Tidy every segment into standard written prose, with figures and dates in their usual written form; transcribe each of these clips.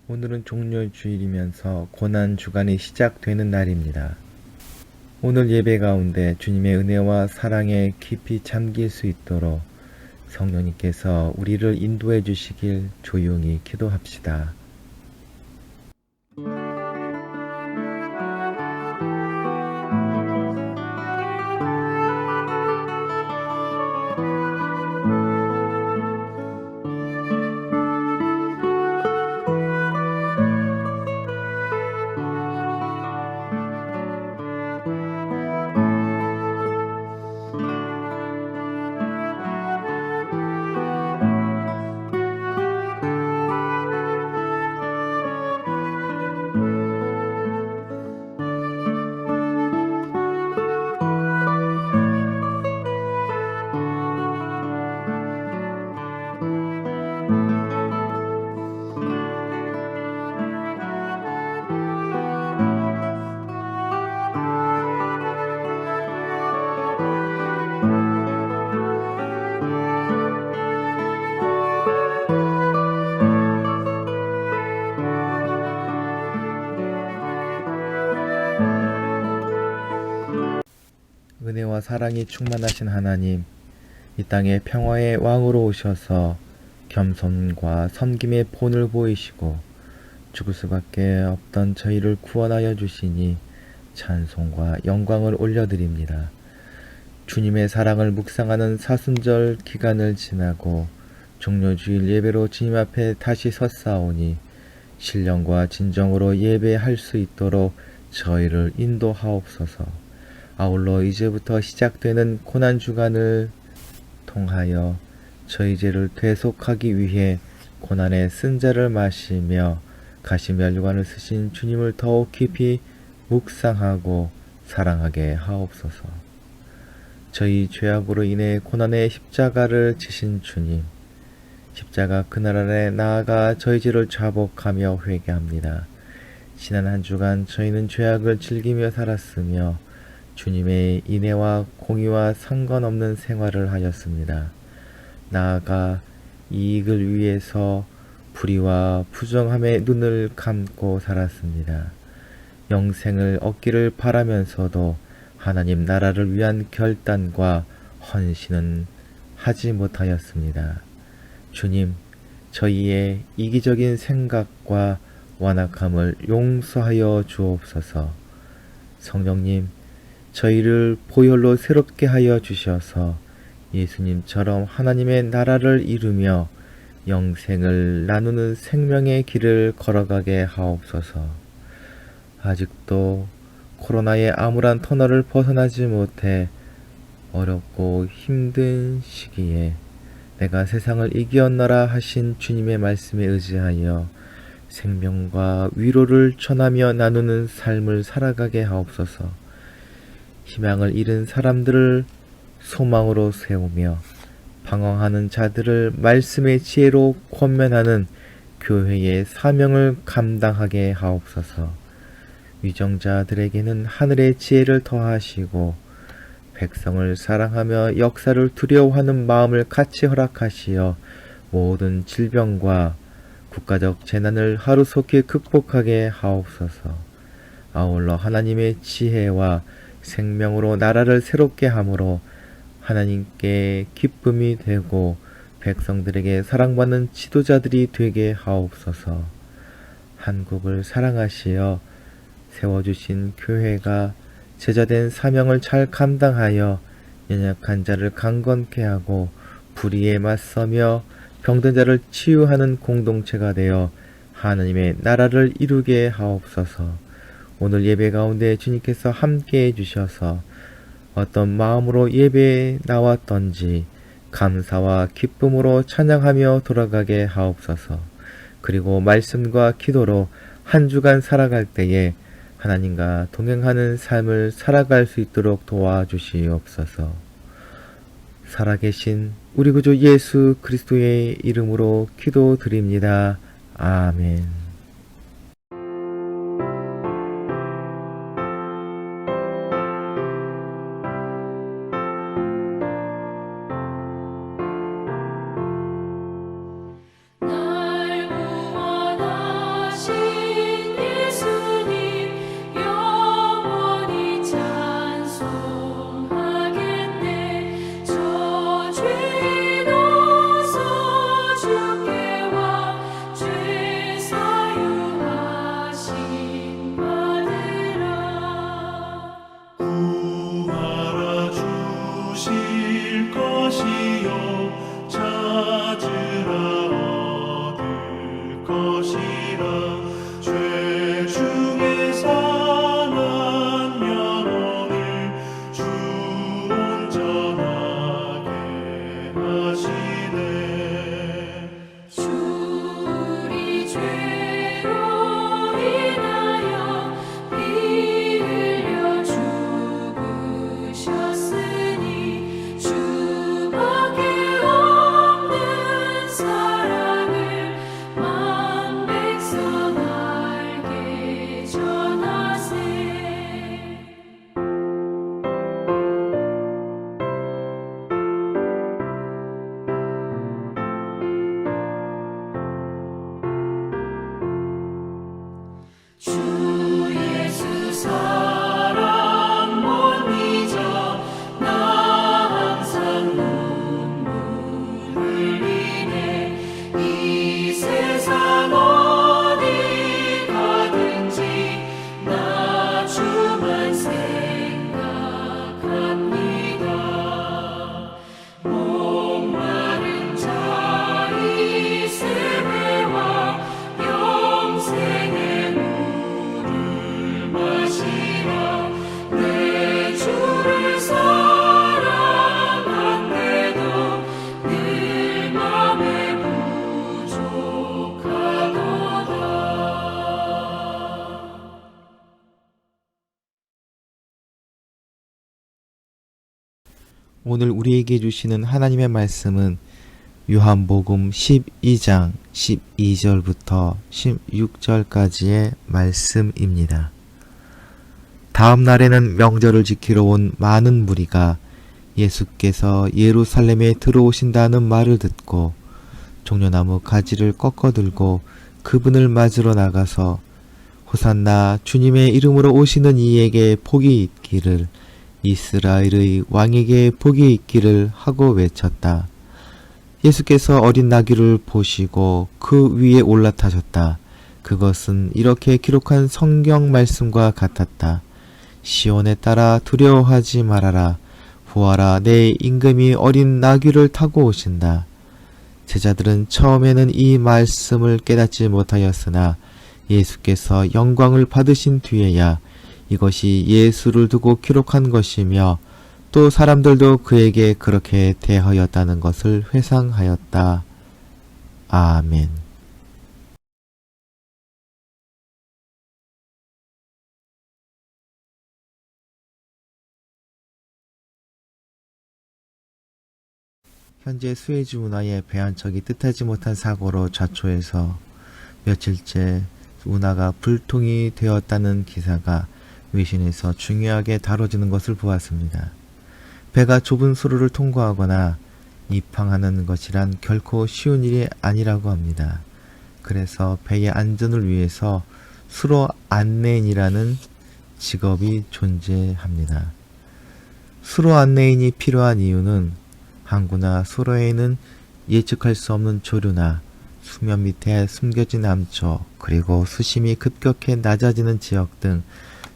오늘은 종료주일이면서 고난주간이 시작되는 날입니다. 오늘 예배 가운데 주님의 은혜와 사랑에 깊이 잠길 수 있도록 성령님께서 우리를 인도해 주시길 조용히 기도합시다. 은혜와 사랑이 충만하신 하나님, 이 땅에 평화의 왕으로 오셔서 겸손과 섬김의 본을 보이시고 죽을 수밖에 없던 저희를 구원하여 주시니 찬송과 영광을 올려드립니다. 주님의 사랑을 묵상하는 사순절 기간을 지나고 종료주일 예배로 주님 앞에 다시 섰사오니 신령과 진정으로 예배할 수 있도록 저희를 인도하옵소서. 아울러 이제부터 시작되는 고난주간을 통하여 저희 죄를 되속하기 위해 고난의 쓴자를 마시며 가시면류관을 쓰신 주님을 더욱 깊이 묵상하고 사랑하게 하옵소서. 저희 죄악으로 인해 고난의 십자가를 지신 주님, 십자가 그날 아래 나아가 저희 죄를 자복하며 회개합니다. 지난 한 주간 저희는 죄악을 즐기며 살았으며 주님의 인애와 공의와 상관없는 생활을 하였습니다. 나아가 이익을 위해서 불의와 부정함에 눈을 감고 살았습니다. 영생을 얻기를 바라면서도 하나님 나라를 위한 결단과 헌신은 하지 못하였습니다. 주님, 저희의 이기적인 생각과 완악함을 용서하여 주옵소서. 성령님, 저희를 보혈로 새롭게 하여 주셔서 예수님처럼 하나님의 나라를 이루며 영생을 나누는 생명의 길을 걸어가게 하옵소서. 아직도 코로나의 암울한 터널을 벗어나지 못해 어렵고 힘든 시기에 내가 세상을 이기었노라 하신 주님의 말씀에 의지하여 생명과 위로를 전하며 나누는 삶을 살아가게 하옵소서. 희망을 잃은 사람들을 소망으로 세우며 방황하는 자들을 말씀의 지혜로 권면하는 교회의 사명을 감당하게 하옵소서. 위정자들에게는 하늘의 지혜를 더하시고 백성을 사랑하며 역사를 두려워하는 마음을 같이 허락하시어 모든 질병과 국가적 재난을 하루속히 극복하게 하옵소서. 아울러 하나님의 지혜와 생명으로 나라를 새롭게 함으로 하나님께 기쁨이 되고 백성들에게 사랑받는 지도자들이 되게 하옵소서. 한국을 사랑하시어 세워주신 교회가 제자된 사명을 잘 감당하여 연약한 자를 강건케 하고 불의에 맞서며 병든 자를 치유하는 공동체가 되어 하나님의 나라를 이루게 하옵소서. 오늘 예배 가운데 주님께서 함께 해주셔서 어떤 마음으로 예배에 나왔던지 감사와 기쁨으로 찬양하며 돌아가게 하옵소서. 그리고 말씀과 기도로 한 주간 살아갈 때에 하나님과 동행하는 삶을 살아갈 수 있도록 도와주시옵소서. 살아계신 우리 구주 예수 그리스도의 이름으로 기도드립니다. 아멘. 날 구원하신 것이라 죄 중에 사는 영혼을 주 온전하게 하시네. 주 우리 죄로 인하여 피 흘려 죽으셨으니 주밖에 없는 사랑을 만 백성 알게 전하세. 주 예수 사랑 못 잊어 나 항상 눈물 흘리네. 이 세상 어디 가든지 나 주만 생각합니다. 목마른 자의 세배와 영생의 물을 마시라. 내 주를 사랑한데도 늘 맘에 부족하도다. 오늘 우리에게 주시는 하나님의 말씀은 요한복음 12장 12절부터 16절까지의 말씀입니다. 다음 날에는 명절을 지키러 온 많은 무리가 예수께서 예루살렘에 들어오신다는 말을 듣고 종려나무 가지를 꺾어 들고 그분을 맞으러 나가서 호산나 주님의 이름으로 오시는 이에게 복이 있기를, 이스라엘의 왕에게 복이 있기를 하고 외쳤다. 예수께서 어린 나귀를 보시고 그 위에 올라타셨다. 그것은 이렇게 기록한 성경 말씀과 같았다. 시온에 따라 두려워하지 말아라. 보아라, 내 임금이 어린 나귀를 타고 오신다. 제자들은 처음에는 이 말씀을 깨닫지 못하였으나 예수께서 영광을 받으신 뒤에야 이것이 예수를 두고 기록한 것이며 또 사람들도 그에게 그렇게 대하였다는 것을 회상하였다. 아멘. 현재 수에즈 운하에 배 한 척이 뜻하지 못한 사고로 좌초해서 며칠째 운하가 불통이 되었다는 기사가 외신에서 중요하게 다뤄지는 것을 보았습니다. 배가 좁은 수로를 통과하거나 입항하는 것이란 결코 쉬운 일이 아니라고 합니다. 그래서 배의 안전을 위해서 수로 안내인이라는 직업이 존재합니다. 수로 안내인이 필요한 이유는 항구나 수로에는 예측할 수 없는 조류나 수면 밑에 숨겨진 암초, 그리고 수심이 급격히 낮아지는 지역 등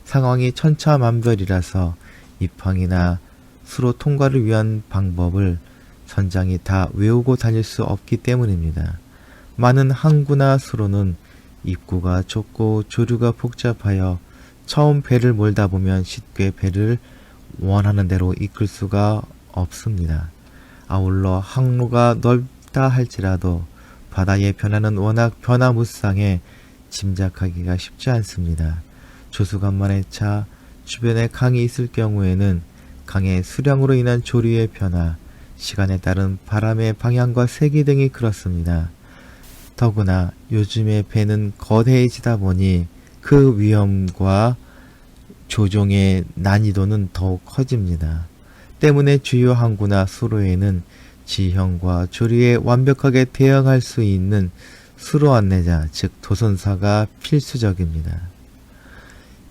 상황이 천차만별이라서 입항이나 수로 통과를 위한 방법을 선장이 다 외우고 다닐 수 없기 때문입니다. 많은 항구나 수로는 입구가 좁고 조류가 복잡하여 처음 배를 몰다 보면 쉽게 배를 원하는 대로 이끌 수가 없습니다. 아울러 항로가 넓다 할지라도 바다의 변화는 워낙 변화무쌍해 짐작하기가 쉽지 않습니다. 조수간만에 차 주변에 강이 있을 경우에는 강의 수량으로 인한 조류의 변화, 시간에 따른 바람의 방향과 세기 등이 그렇습니다. 더구나 요즘의 배는 거대해지다 보니 그 위험과 조종의 난이도는 더욱 커집니다. 때문에 주요 항구나 수로에는 지형과 조류에 완벽하게 대응할 수 있는 수로 안내자, 즉 도선사가 필수적입니다.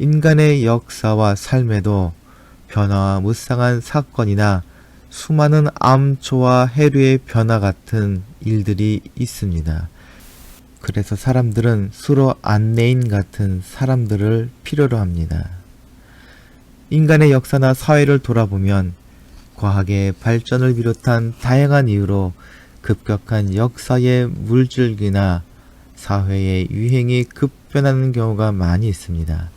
인간의 역사와 삶에도 변화와 무쌍한 사건이나 수많은 암초와 해류의 변화 같은 일들이 있습니다. 그래서 사람들은 수로 안내인 같은 사람들을 필요로 합니다. 인간의 역사나 사회를 돌아보면 과학의 발전을 비롯한 다양한 이유로 급격한 역사의 물줄기나 사회의 유행이 급변하는 경우가 많이 있습니다.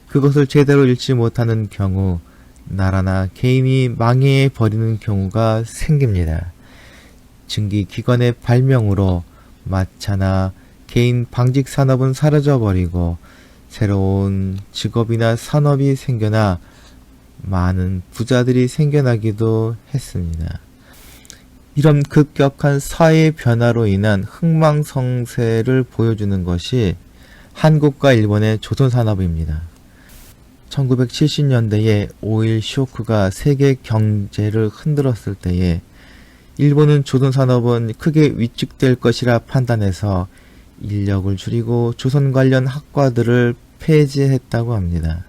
그것을 제대로 읽지 못하는 경우 나라나 개인이 망해버리는 경우가 생깁니다. 증기기관의 발명으로 마차나 개인 방직 산업은 사라져버리고 새로운 직업이나 산업이 생겨나 많은 부자들이 생겨나기도 했습니다. 이런 급격한 사회 변화로 인한 흥망성쇠를 보여주는 것이 한국과 일본의 조선산업입니다. 1970년대에 오일 쇼크가 세계 경제를 흔들었을 때에 일본은 조선산업은 크게 위축될 것이라 판단해서 인력을 줄이고 조선 관련 학과들을 폐지했다고 합니다.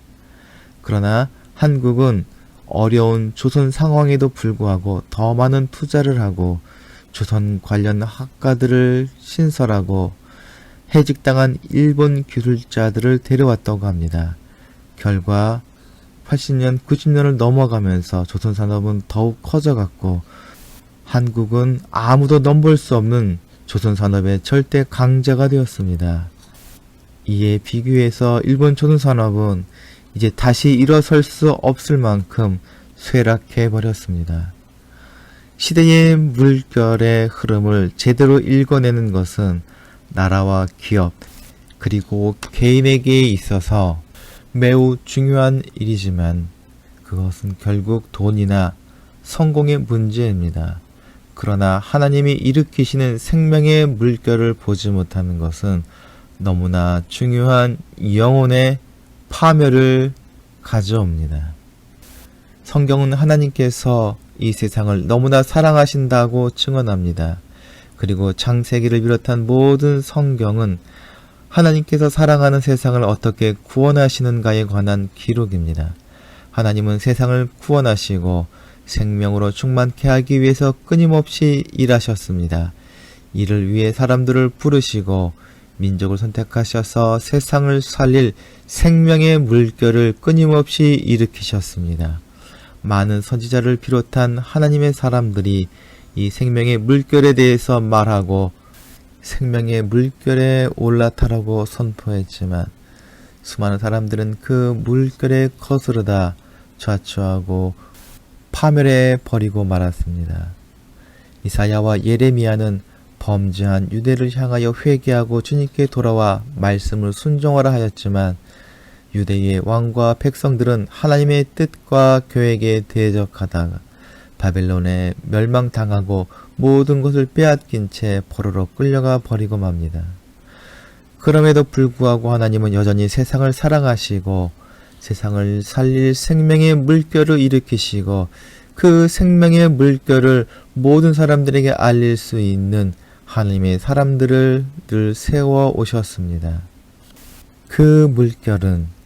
그러나 한국은 어려운 조선 상황에도 불구하고 더 많은 투자를 하고 조선 관련 학과들을 신설하고 해직당한 일본 기술자들을 데려왔다고 합니다. 결과 80년, 90년을 넘어가면서 조선 산업은 더욱 커져갔고 한국은 아무도 넘볼 수 없는 조선 산업의 절대 강자가 되었습니다. 이에 비교해서 일본 조선 산업은 이제 다시 일어설 수 없을 만큼 쇠락해 버렸습니다. 시대의 물결의 흐름을 제대로 읽어내는 것은 나라와 기업 그리고 개인에게 있어서 매우 중요한 일이지만 그것은 결국 돈이나 성공의 문제입니다. 그러나 하나님이 일으키시는 생명의 물결을 보지 못하는 것은 너무나 중요한 영혼의 파멸을 가져옵니다. 성경은 하나님께서 이 세상을 너무나 사랑하신다고 증언합니다. 그리고 창세기를 비롯한 모든 성경은 하나님께서 사랑하는 세상을 어떻게 구원하시는가에 관한 기록입니다. 하나님은 세상을 구원하시고 생명으로 충만케 하기 위해서 끊임없이 일하셨습니다. 이를 위해 사람들을 부르시고 민족을 선택하셔서 세상을 살릴 생명의 물결을 끊임없이 일으키셨습니다. 많은 선지자를 비롯한 하나님의 사람들이 이 생명의 물결에 대해서 말하고 생명의 물결에 올라타라고 선포했지만 수많은 사람들은 그 물결에 거스르다 좌초하고 파멸해 버리고 말았습니다. 이사야와 예레미야는 범죄한 유대를 향하여 회개하고 주님께 돌아와 말씀을 순종하라 하였지만 유대의 왕과 백성들은 하나님의 뜻과 계획에 대적하다가 바벨론에 멸망당하고 모든 것을 빼앗긴 채 포로로 끌려가 버리고 맙니다. 그럼에도 불구하고 하나님은 여전히 세상을 사랑하시고 세상을 살릴 생명의 물결을 일으키시고 그 생명의 물결을 모든 사람들에게 알릴 수 있는 하나님의 사람들을 늘 세워 오셨습니다. 그 물결은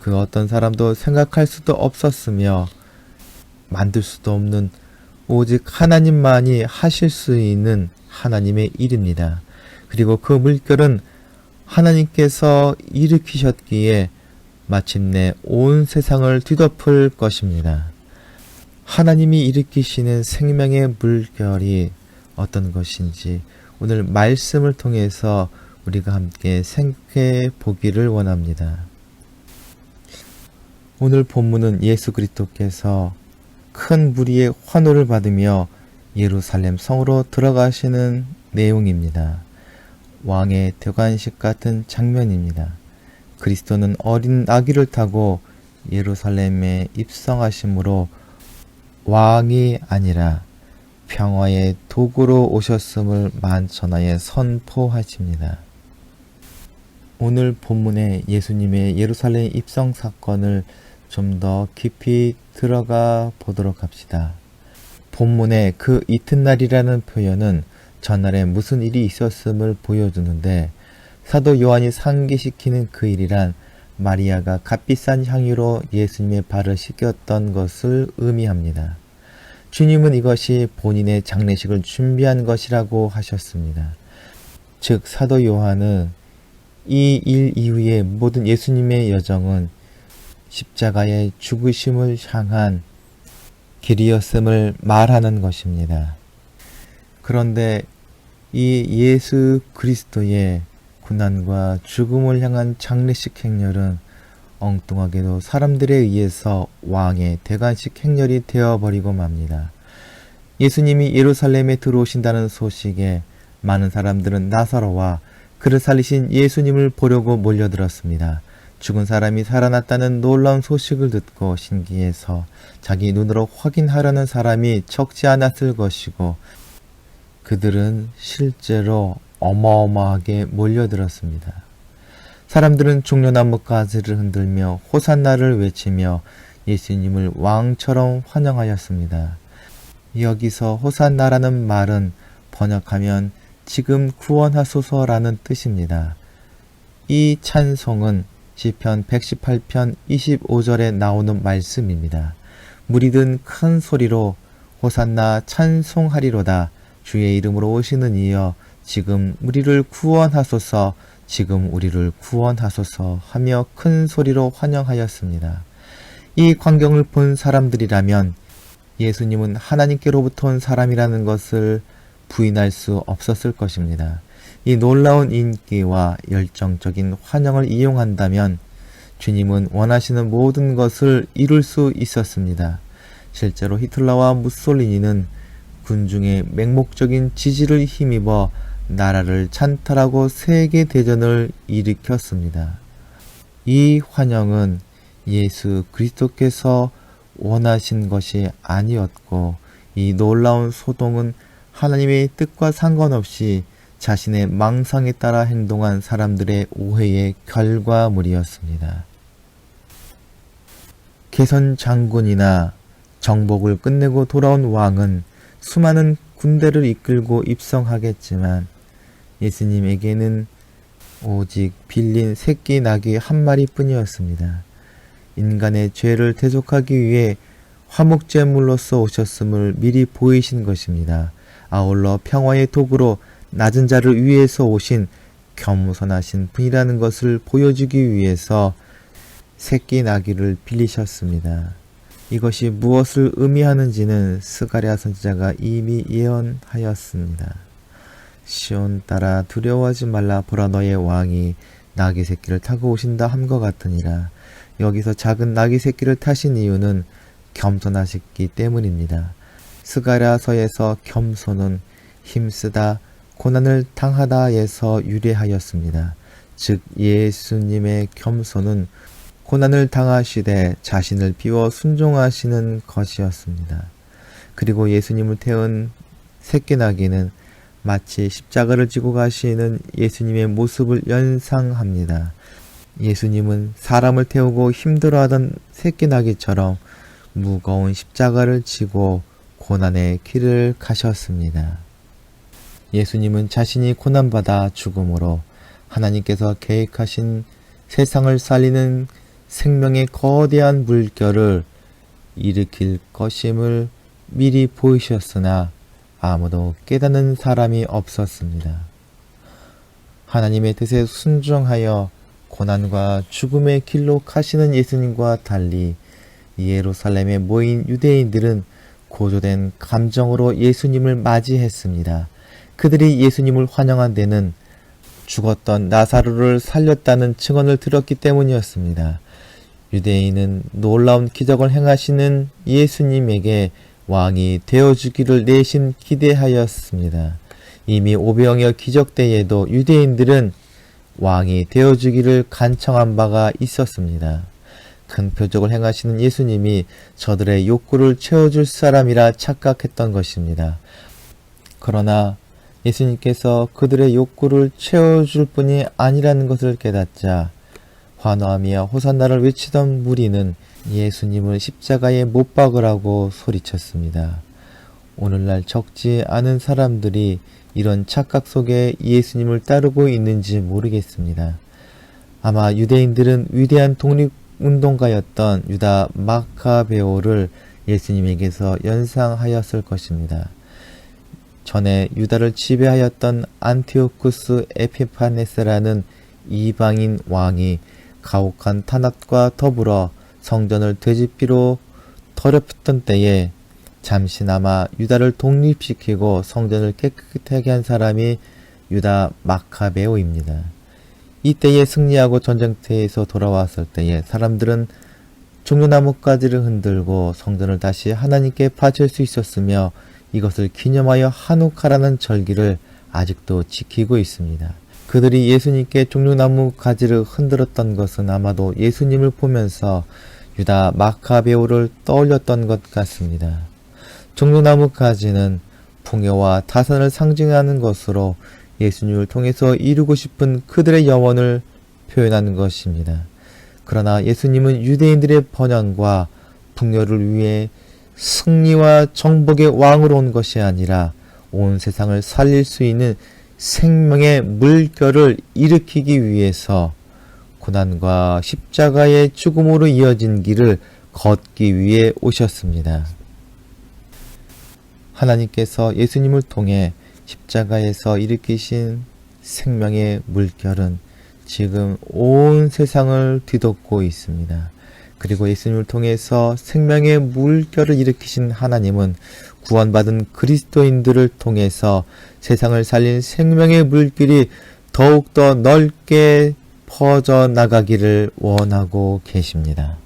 그 어떤 사람도 생각할 수도 없었으며 만들 수도 없는 오직 하나님만이 하실 수 있는 하나님의 일입니다. 그리고 그 물결은 하나님께서 일으키셨기에 마침내 온 세상을 뒤덮을 것입니다. 하나님이 일으키시는 생명의 물결이 어떤 것인지 오늘 말씀을 통해서 우리가 함께 생각해 보기를 원합니다. 오늘 본문은 예수 그리스도께서 큰 무리의 환호를 받으며 예루살렘 성으로 들어가시는 내용입니다. 왕의 대관식 같은 장면입니다. 그리스도는 어린 아기를 타고 예루살렘에 입성하심으로 왕이 아니라 평화의 도구로 오셨음을 만천하에 선포하십니다. 오늘 본문의 예수님의 예루살렘 입성 사건을 좀 더 깊이 들어가 보도록 합시다. 본문의 그 이튿날이라는 표현은 전날에 무슨 일이 있었음을 보여주는데 사도 요한이 상기시키는 그 일이란 마리아가 값비싼 향유로 예수님의 발을 씻겼던 것을 의미합니다. 주님은 이것이 본인의 장례식을 준비한 것이라고 하셨습니다. 즉 사도 요한은 이 일 이후의 모든 예수님의 여정은 십자가의 죽으심을 향한 길이었음을 말하는 것입니다. 그런데 이 예수 그리스도의 고난과 죽음을 향한 장례식 행렬은 엉뚱하게도 사람들에 의해서 왕의 대관식 행렬이 되어버리고 맙니다. 예수님이 예루살렘에 들어오신다는 소식에 많은 사람들은 나사로와 그를 살리신 예수님을 보려고 몰려들었습니다. 죽은 사람이 살아났다는 놀라운 소식을 듣고 신기해서 자기 눈으로 확인하려는 사람이 적지 않았을 것이고 그들은 실제로 어마어마하게 몰려들었습니다. 사람들은 종려나무 가지를 흔들며 호산나를 외치며 예수님을 왕처럼 환영하였습니다. 여기서 호산나라는 말은 번역하면 지금 구원하소서라는 뜻입니다. 이 찬송은 시편 118편 25절에 나오는 말씀입니다. 무리든 큰 소리로 호산나 찬송하리로다. 주의 이름으로 오시는 이여 지금 우리를 구원하소서, 지금 우리를 구원하소서 하며 큰 소리로 환영하였습니다. 이 광경을 본 사람들이라면 예수님은 하나님께로부터 온 사람이라는 것을 부인할 수 없었을 것입니다. 이 놀라운 인기와 열정적인 환영을 이용한다면 주님은 원하시는 모든 것을 이룰 수 있었습니다. 실제로 히틀러와 무솔리니는 군중의 맹목적인 지지를 힘입어 나라를 찬탈하고 세계대전을 일으켰습니다. 이 환영은 예수 그리스도께서 원하신 것이 아니었고 이 놀라운 소동은 하나님의 뜻과 상관없이 자신의 망상에 따라 행동한 사람들의 오해의 결과물이었습니다. 개선 장군이나 정복을 끝내고 돌아온 왕은 수많은 군대를 이끌고 입성하겠지만 예수님에게는 오직 빌린 새끼 나귀 한 마리뿐이었습니다. 인간의 죄를 대속하기 위해 화목제물로서 오셨음을 미리 보이신 것입니다. 아울러 평화의 도구로 낮은 자를 위해서 오신 겸손하신 분이라는 것을 보여주기 위해서 새끼 나귀를 빌리셨습니다. 이것이 무엇을 의미하는지는 스가랴 선지자가 이미 예언하였습니다. 시온 딸아 두려워하지 말라. 보라 너의 왕이 나귀 새끼를 타고 오신다 함과 같으니라. 여기서 작은 나귀 새끼를 타신 이유는 겸손하셨기 때문입니다. 스가랴서에서 겸손은 힘쓰다, 고난을 당하다에서 유래하였습니다. 즉 예수님의 겸손은 고난을 당하시되 자신을 비워 순종하시는 것이었습니다. 그리고 예수님을 태운 새끼나귀는 마치 십자가를 지고 가시는 예수님의 모습을 연상합니다. 예수님은 사람을 태우고 힘들어하던 새끼나귀처럼 무거운 십자가를 지고 고난의 길을 가셨습니다. 예수님은 자신이 고난받아 죽음으로 하나님께서 계획하신 세상을 살리는 생명의 거대한 물결을 일으킬 것임을 미리 보이셨으나 아무도 깨닫는 사람이 없었습니다. 하나님의 뜻에 순종하여 고난과 죽음의 길로 가시는 예수님과 달리 예루살렘에 모인 유대인들은 고조된 감정으로 예수님을 맞이했습니다. 그들이 예수님을 환영한 데는 죽었던 나사로를 살렸다는 증언을 들었기 때문이었습니다. 유대인은 놀라운 기적을 행하시는 예수님에게 왕이 되어주기를 내심 기대하였습니다. 이미 500여 기적 때에도 유대인들은 왕이 되어주기를 간청한 바가 있었습니다. 큰 표적을 행하시는 예수님이 저들의 욕구를 채워줄 사람이라 착각했던 것입니다. 그러나 예수님께서 그들의 욕구를 채워줄 뿐이 아니라는 것을 깨닫자 환호하며 호산나를 외치던 무리는 예수님을 십자가에 못 박으라고 소리쳤습니다. 오늘날 적지 않은 사람들이 이런 착각 속에 예수님을 따르고 있는지 모르겠습니다. 아마 유대인들은 위대한 독립운동가였던 유다 마카베오를 예수님에게서 연상하였을 것입니다. 전에 유다를 지배하였던 안티오쿠스 에피파네스라는 이방인 왕이 가혹한 탄압과 더불어 성전을 되짚기로 더럽혔던 때에 잠시나마 유다를 독립시키고 성전을 깨끗하게 한 사람이 유다 마카베오입니다. 이때에 승리하고 전쟁터에서 돌아왔을 때에 사람들은 종려나무가지를 흔들고 성전을 다시 하나님께 바칠 수 있었으며 이것을 기념하여 한우카라는 절기를 아직도 지키고 있습니다. 그들이 예수님께 종려나무 가지를 흔들었던 것은 아마도 예수님을 보면서 유다 마카베오를 떠올렸던 것 같습니다. 종려나무 가지는 풍요와 다산을 상징하는 것으로 예수님을 통해서 이루고 싶은 그들의 영혼을 표현하는 것입니다. 그러나 예수님은 유대인들의 번영과 풍요를 위해 승리와 정복의 왕으로 온 것이 아니라 온 세상을 살릴 수 있는 생명의 물결을 일으키기 위해서 고난과 십자가의 죽음으로 이어진 길을 걷기 위해 오셨습니다. 하나님께서 예수님을 통해 십자가에서 일으키신 생명의 물결은 지금 온 세상을 뒤덮고 있습니다. 그리고 예수님을 통해서 생명의 물결을 일으키신 하나님은 구원받은 그리스도인들을 통해서 세상을 살린 생명의 물길이 더욱더 넓게 퍼져나가기를 원하고 계십니다.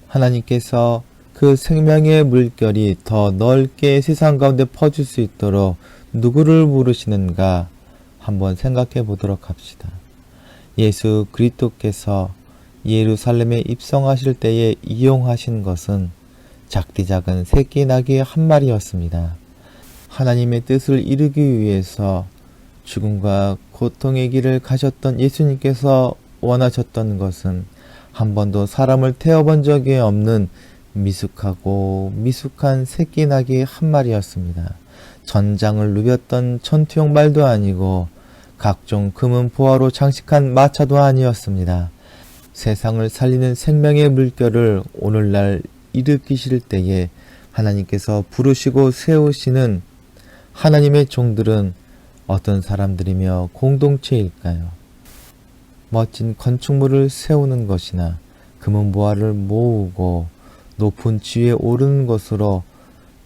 하나님께서 그 생명의 물결이 더 넓게 세상 가운데 퍼질 수 있도록 누구를 부르시는가 한번 생각해 보도록 합시다. 예수 그리스도께서 예루살렘에 입성하실 때에 이용하신 것은 작디 작은 새끼 나귀 한 마리였습니다. 하나님의 뜻을 이루기 위해서 죽음과 고통의 길을 가셨던 예수님께서 원하셨던 것은 한 번도 사람을 태워본 적이 없는 미숙하고 미숙한 새끼 나귀 한 마리였습니다. 전장을 누볐던 전투용 말도 아니고 각종 금은 보화로 장식한 마차도 아니었습니다. 세상을 살리는 생명의 물결을 오늘날 일으키실 때에 하나님께서 부르시고 세우시는 하나님의 종들은 어떤 사람들이며 공동체일까요? 멋진 건축물을 세우는 것이나 금은 보화를 모으고 높은 지위에 오르는 것으로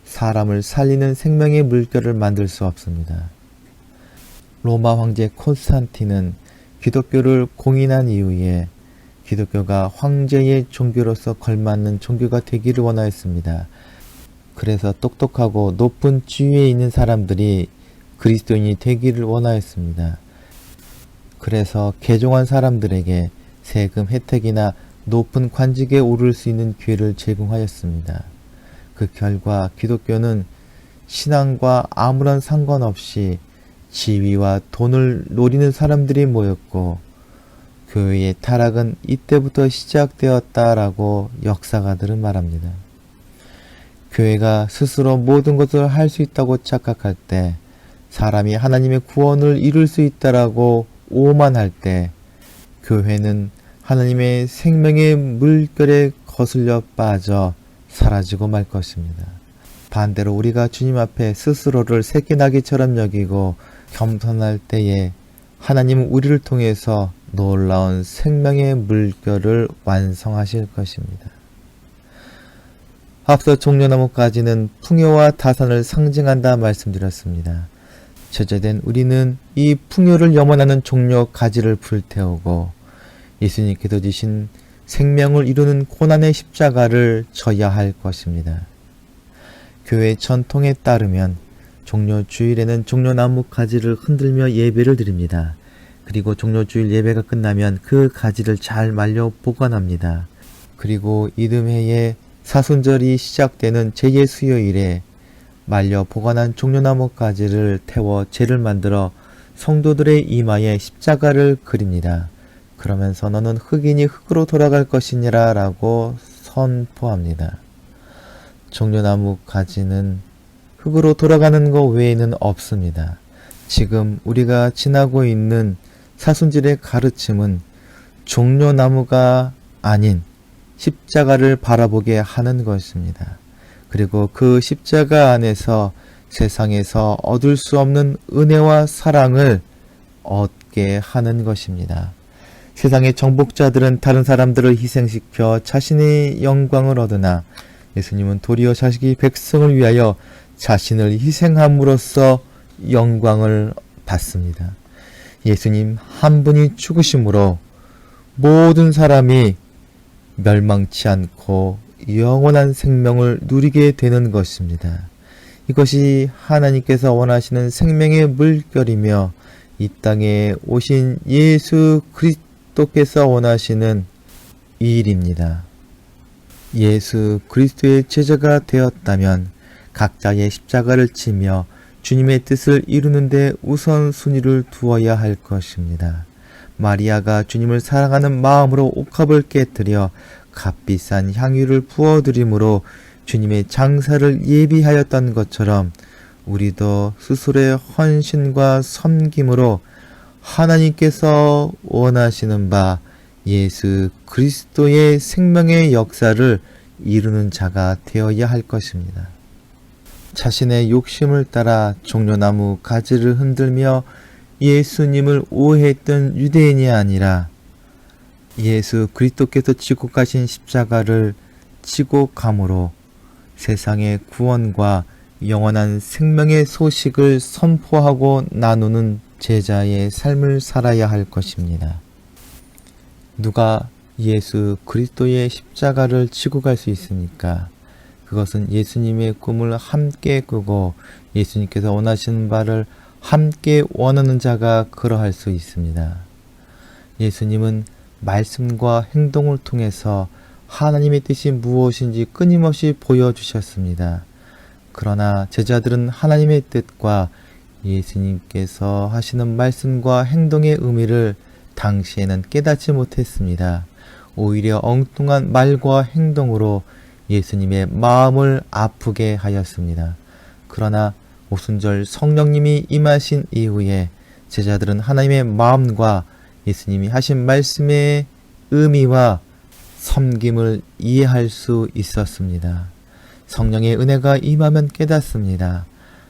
사람을 살리는 생명의 물결을 만들 수 없습니다. 로마 황제 콘스탄틴은 기독교를 공인한 이후에 기독교가 황제의 종교로서 걸맞는 종교가 되기를 원하였습니다. 그래서 똑똑하고 높은 지위에 있는 사람들이 그리스도인이 되기를 원하였습니다. 그래서 개종한 사람들에게 세금 혜택이나 높은 관직에 오를 수 있는 기회를 제공하였습니다. 그 결과 기독교는 신앙과 아무런 상관없이 지위와 돈을 노리는 사람들이 모였고 교회의 타락은 이때부터 시작되었다라고 역사가들은 말합니다. 교회가 스스로 모든 것을 할 수 있다고 착각할 때, 사람이 하나님의 구원을 이룰 수 있다라고 오만할 때, 교회는 하나님의 생명의 물결에 거슬려 빠져 사라지고 말 것입니다. 반대로 우리가 주님 앞에 스스로를 새끼 나귀처럼 여기고 겸손할 때에 하나님은 우리를 통해서 놀라운 생명의 물결을 완성하실 것입니다. 앞서 종려나무까지는 풍요와 다산을 상징한다 말씀드렸습니다. 제자된 우리는 이 풍요를 염원하는 종려 가지를 불태우고 예수님께서 지신 생명을 이루는 고난의 십자가를 져야 할 것입니다. 교회 전통에 따르면 종려주일에는 종려나무 가지를 흔들며 예배를 드립니다. 그리고 종려주일 예배가 끝나면 그 가지를 잘 말려 보관합니다. 그리고 이듬해에 사순절이 시작되는 제2수요일에 말려 보관한 종려나무 가지를 태워 제를 만들어 성도들의 이마에 십자가를 그립니다. 그러면서 너는 흙이니 흙으로 돌아갈 것이니라 라고 선포합니다. 종려나무 가지는 흙으로 돌아가는 것 외에는 없습니다. 지금 우리가 지나고 있는 사순절의 가르침은 종려나무가 아닌 십자가를 바라보게 하는 것입니다. 그리고 그 십자가 안에서 세상에서 얻을 수 없는 은혜와 사랑을 얻게 하는 것입니다. 세상의 정복자들은 다른 사람들을 희생시켜 자신의 영광을 얻으나 예수님은 도리어 자식이 백성을 위하여 자신을 희생함으로써 영광을 받습니다. 예수님 한 분이 죽으심으로 모든 사람이 멸망치 않고 영원한 생명을 누리게 되는 것입니다. 이것이 하나님께서 원하시는 생명의 물결이며 이 땅에 오신 예수 그리스도께서 원하시는 이 일입니다. 예수 그리스도의 제자가 되었다면 각자의 십자가를 지며 주님의 뜻을 이루는 데 우선순위를 두어야 할 것입니다. 마리아가 주님을 사랑하는 마음으로 옥합을 깨뜨려 값비싼 향유를 부어드림으로 주님의 장사를 예비하였던 것처럼 우리도 스스로의 헌신과 섬김으로 하나님께서 원하시는 바 예수 그리스도의 생명의 역사를 이루는 자가 되어야 할 것입니다. 자신의 욕심을 따라 종려나무 가지를 흔들며 예수님을 오해했던 유대인이 아니라 예수 그리스도께서 지고 가신 십자가를 지고 감으로 세상의 구원과 영원한 생명의 소식을 선포하고 나누는 제자의 삶을 살아야 할 것입니다. 누가 예수 그리스도의 십자가를 지고 갈 수 있습니까? 그것은 예수님의 꿈을 함께 꾸고 예수님께서 원하시는 바를 함께 원하는 자가 그러할 수 있습니다. 예수님은 말씀과 행동을 통해서 하나님의 뜻이 무엇인지 끊임없이 보여주셨습니다. 그러나 제자들은 하나님의 뜻과 예수님께서 하시는 말씀과 행동의 의미를 당시에는 깨닫지 못했습니다. 오히려 엉뚱한 말과 행동으로 예수님의 마음을 아프게 하였습니다. 그러나 오순절 성령님이 임하신 이후에 제자들은 하나님의 마음과 예수님이 하신 말씀의 의미와 섬김을 이해할 수 있었습니다. 성령의 은혜가 임하면 깨닫습니다.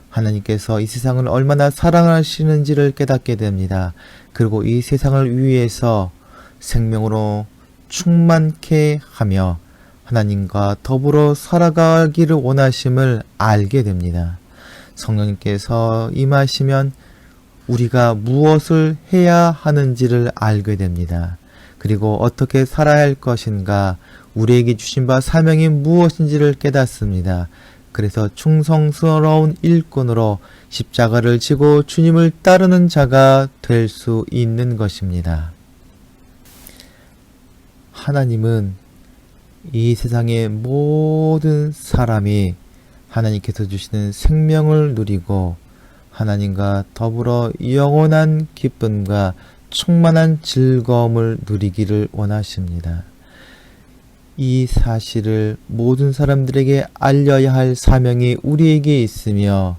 하나님께서 이 세상을 얼마나 사랑하시는지를 깨닫게 됩니다. 그리고 이 세상을 위해서 생명으로 충만케 하며 하나님과 더불어 살아가기를 원하심을 알게 됩니다. 성령님께서 임하시면 우리가 무엇을 해야 하는지를 알게 됩니다. 그리고 어떻게 살아야 할 것인가, 우리에게 주신 바 사명이 무엇인지를 깨닫습니다. 그래서 충성스러운 일꾼으로 십자가를 지고 주님을 따르는 자가 될 수 있는 것입니다. 하나님은 이 세상의 모든 사람이 하나님께서 주시는 생명을 누리고 하나님과 더불어 영원한 기쁨과 충만한 즐거움을 누리기를 원하십니다. 이 사실을 모든 사람들에게 알려야 할 사명이 우리에게 있으며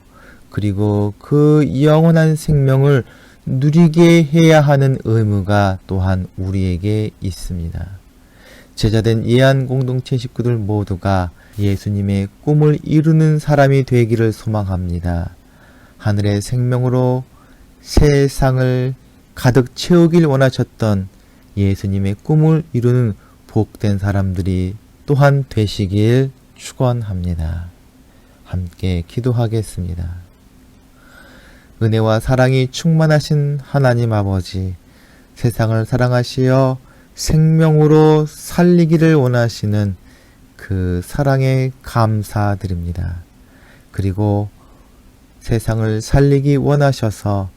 그리고 그 영원한 생명을 누리게 해야 하는 의무가 또한 우리에게 있습니다. 제자된 예한 공동체 식구들 모두가 예수님의 꿈을 이루는 사람이 되기를 소망합니다. 하늘의 생명으로 세상을 가득 채우길 원하셨던 예수님의 꿈을 이루는 복된 사람들이 또한 되시길 축원합니다. 함께 기도하겠습니다. 은혜와 사랑이 충만하신 하나님 아버지, 세상을 사랑하시어 생명으로 살리기를 원하시는 그 사랑에 감사드립니다. 그리고 세상을 살리기 원하셔서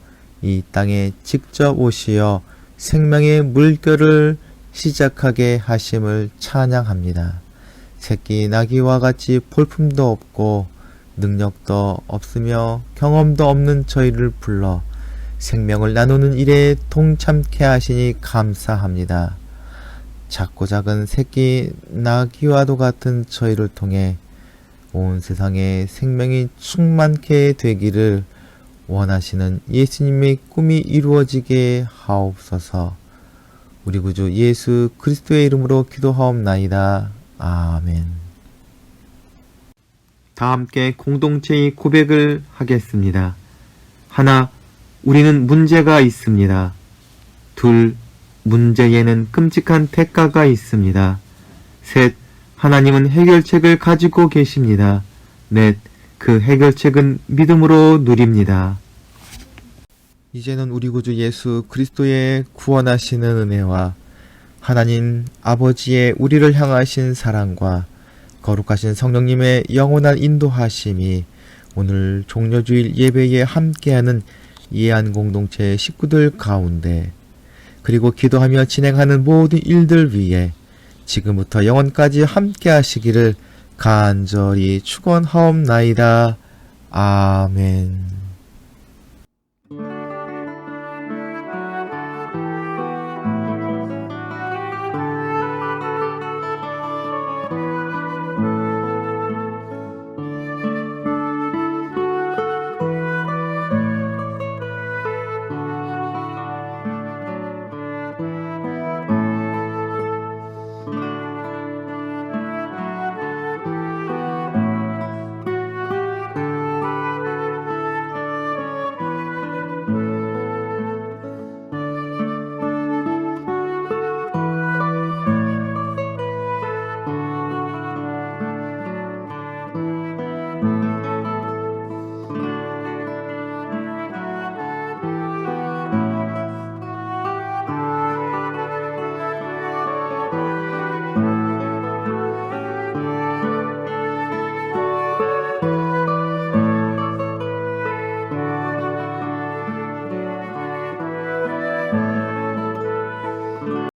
이 땅에 직접 오시어 생명의 물결을 시작하게 하심을 찬양합니다. 새끼 나귀와 같이 볼품도 없고 능력도 없으며 경험도 없는 저희를 불러 생명을 나누는 일에 동참케 하시니 감사합니다. 작고 작은 새끼 나귀와도 같은 저희를 통해 온 세상에 생명이 충만케 되기를 원하시는 예수님의 꿈이 이루어지게 하옵소서. 우리 구주 예수 그리스도의 이름으로 기도하옵나이다. 아멘. 다 함께 공동체의 고백을 하겠습니다. 하나, 우리는 문제가 있습니다. 둘, 문제에는 끔찍한 대가가 있습니다. 셋, 하나님은 해결책을 가지고 계십니다. 넷, 그 해결책은 믿음으로 누립니다. 이제는 우리 구주 예수 그리스도의 구원하시는 은혜와 하나님 아버지의 우리를 향하신 사랑과 거룩하신 성령님의 영원한 인도하심이 오늘 종려주일 예배에 함께하는 예안 공동체 식구들 가운데 그리고 기도하며 진행하는 모든 일들 위에 지금부터 영원까지 함께하시기를 간절히 축원하옵나이다. 아멘.